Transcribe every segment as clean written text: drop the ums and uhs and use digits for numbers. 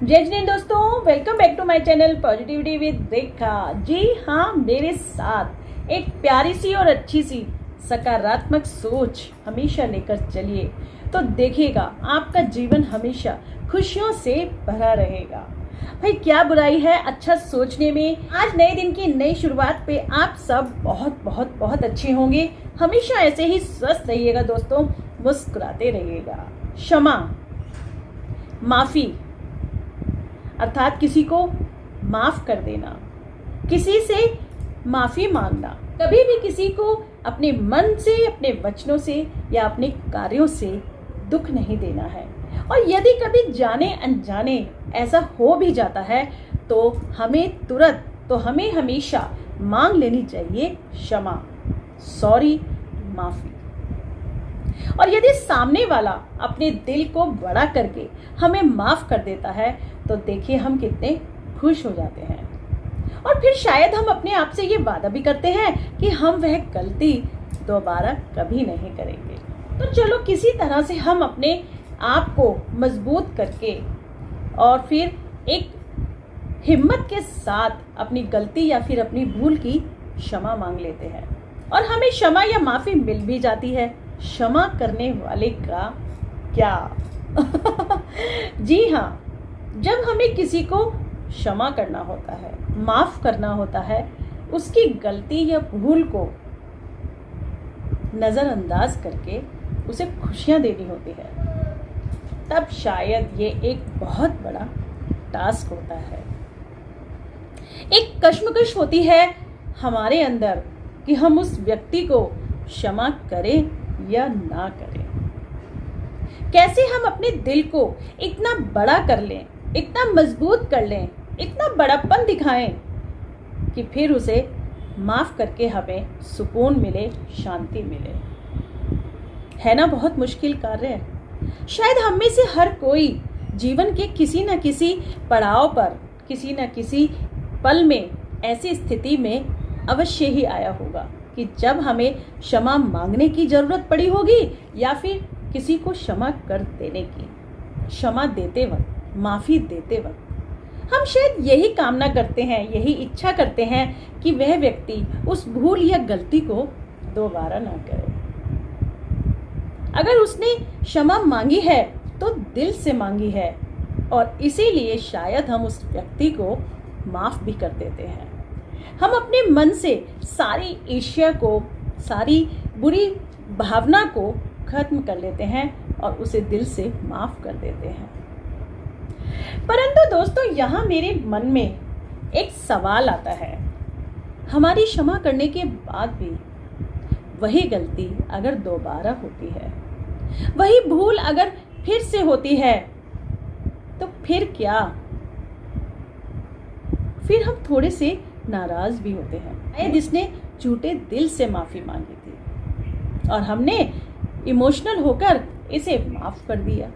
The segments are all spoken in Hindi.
जय जिनेंद्र दोस्तों, welcome back to my channel positivity with Rekha. जी हाँ, मेरे साथ एक प्यारी सी और अच्छी सी सकारात्मक सोच हमेशा लेकर चलिए, तो देखिएगा आपका जीवन हमेशा खुशियों से भरा रहेगा। भाई क्या बुराई है अच्छा सोचने में। आज नए दिन की नई शुरुआत पे आप सब बहुत बहुत बहुत अच्छे होंगे। हमेशा ऐसे ही स्वस्थ रहिएगा दोस्तों, मुस्कुराते रहिएगा। क्षमा, माफी अर्थात किसी को माफ कर देना, किसी से माफी मांगना, कभी भी किसी को अपने मन से, अपने वचनों से या अपने कार्यों से दुख नहीं देना है। और यदि कभी जाने अनजाने ऐसा हो भी जाता है तो हमें हमेशा मांग लेनी चाहिए क्षमा, सॉरी, माफी। और यदि सामने वाला अपने दिल को बड़ा करके हमें माफ कर देता है तो देखिए हम कितने खुश हो जाते हैं। और फिर शायद हम अपने आप से ये वादा भी करते हैं कि हम वह गलती दोबारा कभी नहीं करेंगे। तो चलो किसी तरह से हम अपने आप को मजबूत करके और फिर एक हिम्मत के साथ अपनी गलती या फिर अपनी भूल की क्षमा मांग लेते हैं। और हमें क्षमा या माफी मिल भी जाती है। क्षमा करने वाले का क्या जी हाँ, जब हमें किसी को क्षमा करना होता है, माफ करना होता है, उसकी गलती या भूल को नजरअंदाज करके उसे खुशियां देनी होती है, तब शायद ये एक बहुत बड़ा टास्क होता है। एक कश्मकश होती है हमारे अंदर कि हम उस व्यक्ति को क्षमा करें या ना करें। कैसे हम अपने दिल को इतना बड़ा कर लें, इतना मजबूत कर लें, इतना बड़प्पन दिखाएं कि फिर उसे माफ करके हमें सुकून मिले, शांति मिले। है ना, बहुत मुश्किल कार्य है। शायद हम में से हर कोई जीवन के किसी न किसी पड़ाव पर, किसी न किसी पल में, ऐसी स्थिति में अवश्य ही आया होगा कि जब हमें क्षमा मांगने की जरूरत पड़ी होगी या फिर किसी को क्षमा कर देने की। क्षमा देते वक्त, माफी देते वक्त हम शायद यही कामना करते हैं, यही इच्छा करते हैं कि वह व्यक्ति उस भूल या गलती को दोबारा ना करे। अगर उसने क्षमा मांगी है तो दिल से मांगी है, और इसीलिए शायद हम उस व्यक्ति को माफ भी कर देते हैं। हम अपने मन से सारी ईर्ष्या को, सारी बुरी भावना को खत्म कर लेते हैं और उसे दिल से माफ कर देते हैं। परंतु दोस्तों, यहाँ मेरे मन में एक सवाल आता है। हमारी क्षमा करने के बाद भी वही गलती अगर दोबारा होती है, वही भूल अगर फिर से होती है, तो फिर क्या? फिर हम थोड़े से नाराज भी होते हैं। शायद इसने झूठे दिल से माफी मांगी थी और हमने इमोशनल होकर इसे माफ कर दिया,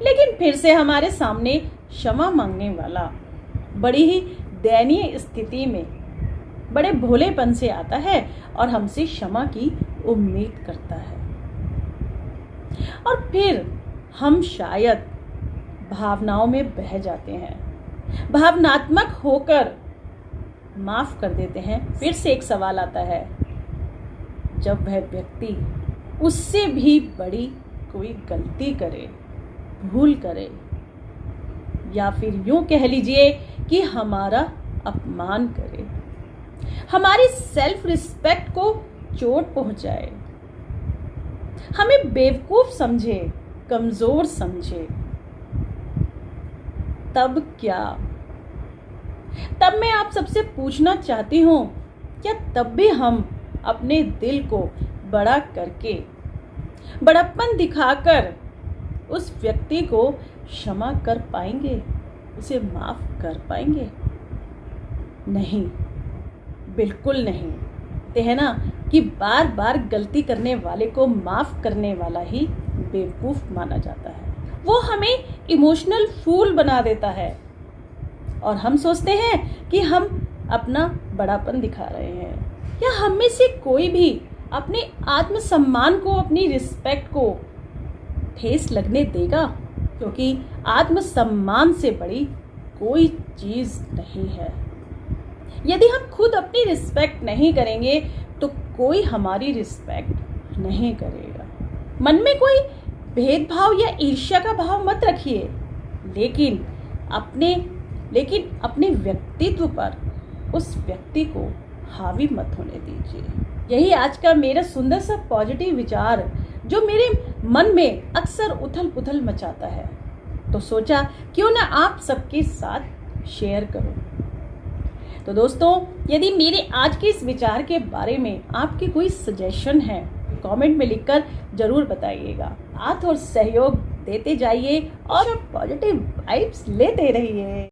लेकिन फिर से हमारे सामने क्षमा मांगने वाला बड़ी ही दयनीय स्थिति में बड़े भोलेपन से आता है और हमसे क्षमा की उम्मीद करता है। और फिर हम शायद भावनाओं में बह जाते हैं, भावनात्मक होकर माफ कर देते हैं। फिर से एक सवाल आता है, जब वह व्यक्ति उससे भी बड़ी कोई गलती करे, भूल करे, या फिर यूं कह लीजिए कि हमारा अपमान करे, हमारी सेल्फ रिस्पेक्ट को चोट पहुंचाए, हमें बेवकूफ समझे, कमजोर समझे, तब क्या? तब मैं आप सबसे पूछना चाहती हूँ, क्या तब भी हम अपने दिल को बड़ा करके, बड़प्पन दिखाकर उस व्यक्ति को क्षमा कर पाएंगे, उसे माफ कर पाएंगे? नहीं, बिल्कुल नहीं। कहते हैं ना कि बार बार गलती करने वाले को माफ करने वाला ही बेवकूफ माना जाता है। वो हमें इमोशनल फूल बना देता है और हम सोचते हैं कि हम अपना बड़ापन दिखा रहे हैं। या हम में से कोई भी अपने आत्मसम्मान को, अपनी रिस्पेक्ट को ठेस लगने देगा? क्योंकि आत्मसम्मान से बड़ी कोई चीज नहीं है। यदि हम खुद अपनी रिस्पेक्ट नहीं करेंगे तो कोई हमारी रिस्पेक्ट नहीं करेगा। मन में कोई भेदभाव या ईर्ष्या का भाव मत रखिए, लेकिन अपने व्यक्तित्व पर उस व्यक्ति को हावी मत होने दीजिए। यही आज का मेरा सुंदर सा पॉजिटिव विचार जो मेरे मन में अक्सर उथल पुथल मचाता है, तो सोचा क्यों ना आप सबके साथ शेयर करूं। तो दोस्तों, यदि मेरे आज के इस विचार के बारे में आपकी कोई सजेशन है, कमेंट में लिखकर जरूर बताइएगा। साथ और सहयोग देते जाइए और पॉजिटिव वाइब्स लेते रहिए।